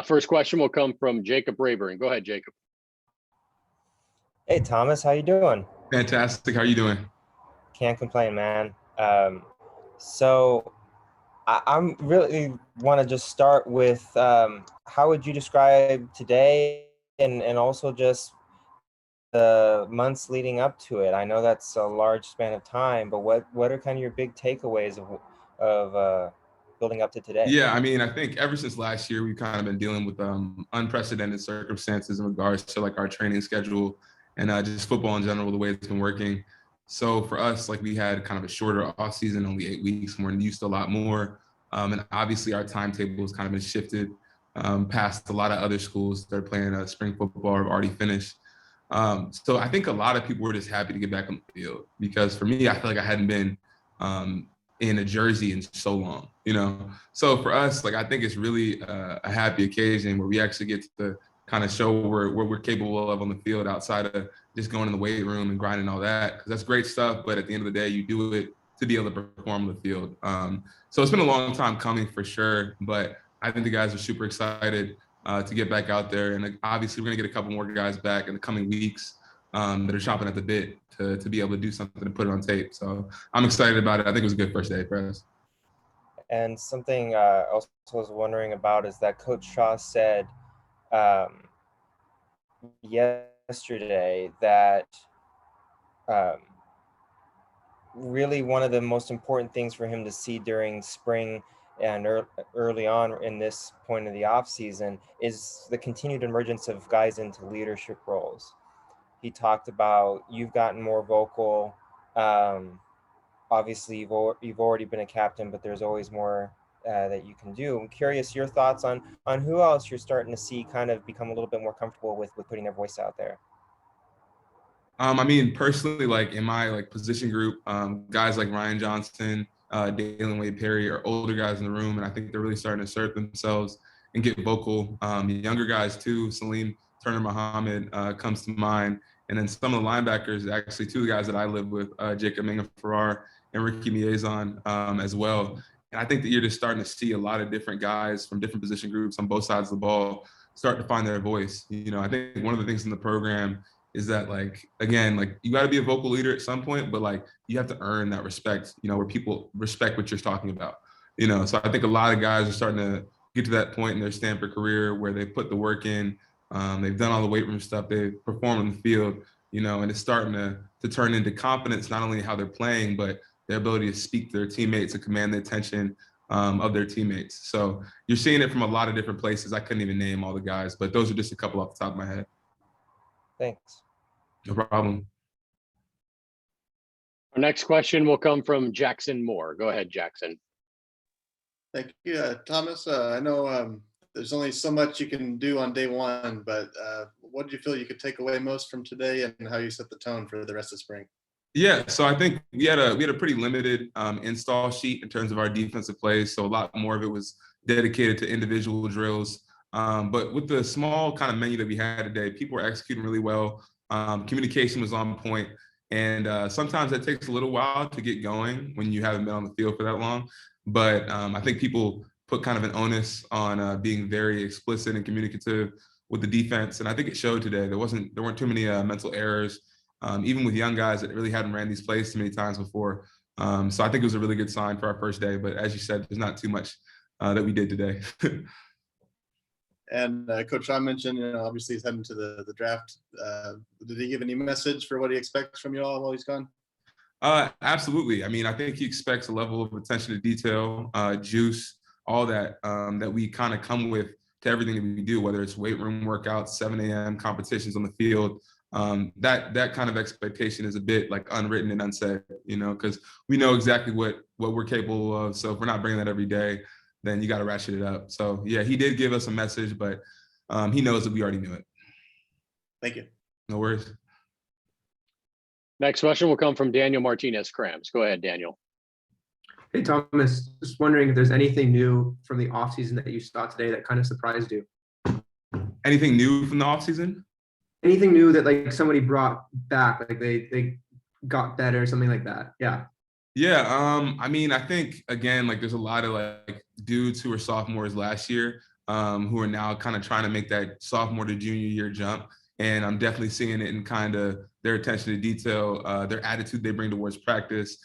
First question will come from Jacob Rayburn. Go ahead, Jacob. Hey, Thomas, how you doing? Fantastic. How are you doing? Can't complain, man. So I'm really want to just start with how would you describe today and also just the months leading up to it? I know that's a large span of time, but what are kind of your big takeaways of building up to today? Yeah, I mean, I think ever since last year, we've kind of been dealing with unprecedented circumstances in regards to like our training schedule and just football in general, the way it's been working. So for us, like we had kind of a shorter off season, only 8 weeks, and we're used to a lot more. And obviously our timetable has kind of been shifted past a lot of other schools that are playing spring football or have already finished. So I think a lot of people were just happy to get back on the field because for me, I feel like I hadn't been in a jersey in so long, you know? So for us, like, I think it's really a happy occasion where we actually get to kind of show what we're capable of on the field outside of just going in the weight room and grinding all that. Cause that's great stuff. But at the end of the day, you do it to be able to perform on the field. So it's been a long time coming for sure, but I think the guys are super excited to get back out there. And obviously we're gonna get a couple more guys back in the coming weeks that are chomping at the bit to be able to do something and put it on tape. So I'm excited about it. I think it was a good first day for us. And something I also was wondering about is that Coach Shaw said yesterday that really one of the most important things for him to see during spring and early on in this point of the off season is the continued emergence of guys into leadership roles. He talked about you've gotten more vocal. Obviously, you've already been a captain, but there's always more that you can do. I'm curious your thoughts on who else you're starting to see kind of become a little bit more comfortable with putting their voice out there. I mean, personally, like in my like position group, guys like Ryan Johnson, Dalen Wade-Perry are older guys in the room, and I think they're really starting to assert themselves and get vocal. Younger guys too, Salim Turner Muhammad comes to mind. And then some of the linebackers, actually two guys that I live with, Jacob Minga-Farrar and Ricky Miezon as well. And I think that you're just starting to see a lot of different guys from different position groups on both sides of the ball start to find their voice. You know, I think one of the things in the program is that, like, again, like you got to be a vocal leader at some point, but like you have to earn that respect, you know, where people respect what you're talking about, you know. So I think a lot of guys are starting to get to that point in their Stanford career where they put the work in. They've done all the weight room stuff. They've performed on the field, you know, and it's starting to turn into confidence, not only how they're playing, but their ability to speak to their teammates and command the attention of their teammates. So you're seeing it from a lot of different places. I couldn't even name all the guys, but those are just a couple off the top of my head. Thanks. No problem. Our next question will come from Jackson Moore. Go ahead, Jackson. Thank you, Thomas. I know there's only so much you can do on day one, but what did you feel you could take away most from today and how you set the tone for the rest of spring? Yeah, so I think we had a pretty limited install sheet in terms of our defensive plays. So a lot more of it was dedicated to individual drills. But with the small kind of menu that we had today, people were executing really well. Communication was on point. And sometimes that takes a little while to get going when you haven't been on the field for that long. But I think people put kind of an onus on being very explicit and communicative with the defense. And I think it showed today. There weren't too many mental errors, even with young guys that really hadn't ran these plays too many times before. So I think it was a really good sign for our first day. But as you said, there's not too much that we did today. And Coach Shaw mentioned, you know, obviously he's heading to the draft. Did he give any message for what he expects from you all while he's gone? Absolutely. I mean, I think he expects a level of attention to detail, juice, all that, that we kind of come with to everything that we do, whether it's weight room workouts, 7 a.m. competitions on the field. That kind of expectation is a bit like unwritten and unsaid, you know, because we know exactly what we're capable of. So if we're not bringing that every day, then you got to ratchet it up. So yeah, he did give us a message, but he knows that we already knew it. Thank you. No worries. Next question will come from Daniel Martinez-Krams. Go ahead, Daniel. Hey, Thomas, just wondering if there's anything new from the offseason that you saw today that kind of surprised you. Anything new from the offseason? Anything new that like somebody brought back, like they got better, something like that. Yeah. Yeah. I mean, I think again, like there's a lot of like dudes who were sophomores last year who are now kind of trying to make that sophomore to junior year jump. And I'm definitely seeing it in kind of their attention to detail, their attitude they bring towards practice,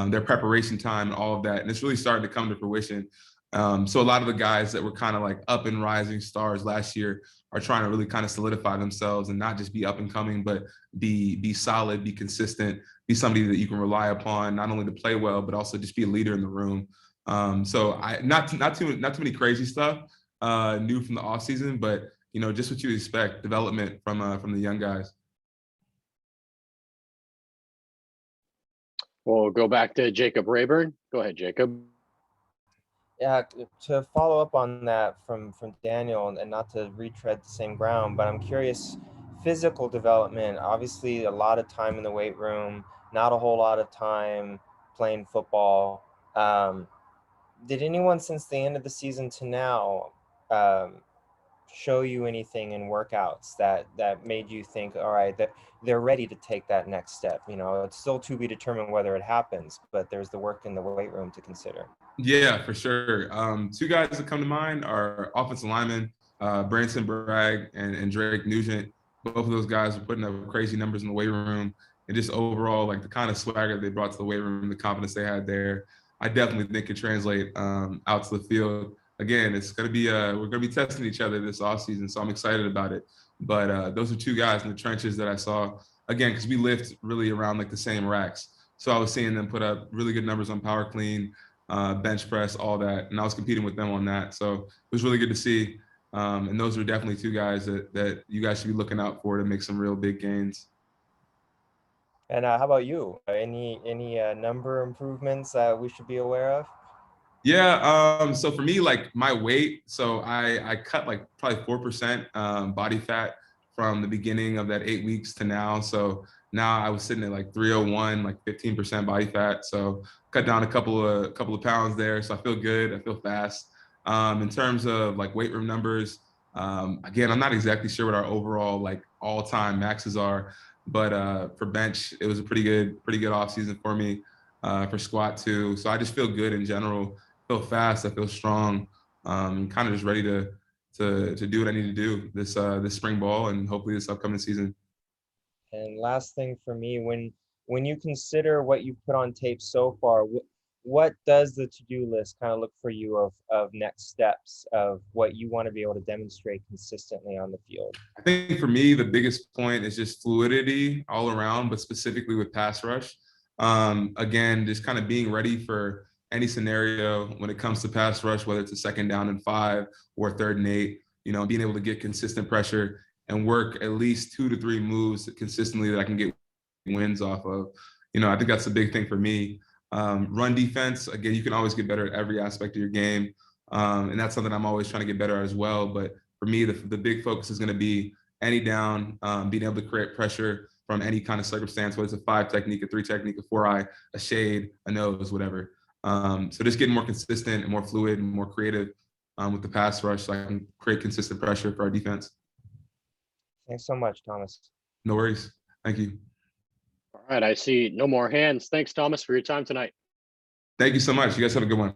their preparation time, and all of that. And it's really starting to come to fruition. So a lot of the guys that were kind of like up and rising stars last year are trying to really kind of solidify themselves and not just be up and coming, but be solid, be consistent, be somebody that you can rely upon, not only to play well, but also just be a leader in the room. So not too many crazy stuff new from the off season, but just what you expect, development from the young guys. We'll go back to Jacob Rayburn. Go ahead, Jacob. Yeah, to follow up on that from Daniel, and not to retread the same ground, but I'm curious, physical development, obviously a lot of time in the weight room, not a whole lot of time playing football. Did anyone since the end of the season to now show you anything in workouts that made you think, all right, that they're ready to take that next step? It's still to be determined whether it happens, but there's the work in the weight room to consider. Yeah, for sure. Two guys that come to mind are offensive linemen, Branson Bragg and Drake Nugent. Both of those guys are putting up crazy numbers in the weight room, and just overall, like the kind of swagger they brought to the weight room, the confidence they had there, I definitely think could translate out to the field. Again, it's going to be we're going to be testing each other this offseason, so I'm excited about it. But those are two guys in the trenches that I saw, again, because we lift really around like the same racks. So I was seeing them put up really good numbers on power clean, bench press, all that, and I was competing with them on that. So it was really good to see. And those are definitely two guys that you guys should be looking out for to make some real big gains. And how about you? Any number improvements we should be aware of? Yeah, so for me, like my weight, so I cut like probably 4% body fat from the beginning of that 8 weeks to now. So now I was sitting at like 301, like 15% body fat. So cut down a couple of pounds there. So I feel good. I feel fast. In terms of like weight room numbers, again, I'm not exactly sure what our overall like all-time maxes are, but for bench, it was a pretty good off season for me. For squat too. So I just feel good in general. I feel fast. I feel strong. Kind of just ready to do what I need to do this spring ball and hopefully this upcoming season. And last thing for me, when you consider what you put on tape so far, what does the to-do list kind of look for you of next steps of what you want to be able to demonstrate consistently on the field? I think for me, the biggest point is just fluidity all around, but specifically with pass rush. Again, just kind of being ready for any scenario when it comes to pass rush, whether it's a 2nd down and 5 or 3rd and 8, being able to get consistent pressure and work at least 2 to 3 moves consistently that I can get wins off of. I think that's a big thing for me. Run defense, again, you can always get better at every aspect of your game. And that's something I'm always trying to get better at as well. But for me, the big focus is going to be any down, being able to create pressure from any kind of circumstance, whether it's a 5 technique, a 3 technique, a 4-eye, a shade, a nose, whatever. So just getting more consistent and more fluid and more creative with the pass rush so I can create consistent pressure for our defense. Thanks so much, Thomas. No worries. Thank you. All right, I see no more hands. Thanks, Thomas, for your time tonight. Thank you so much. You guys have a good one.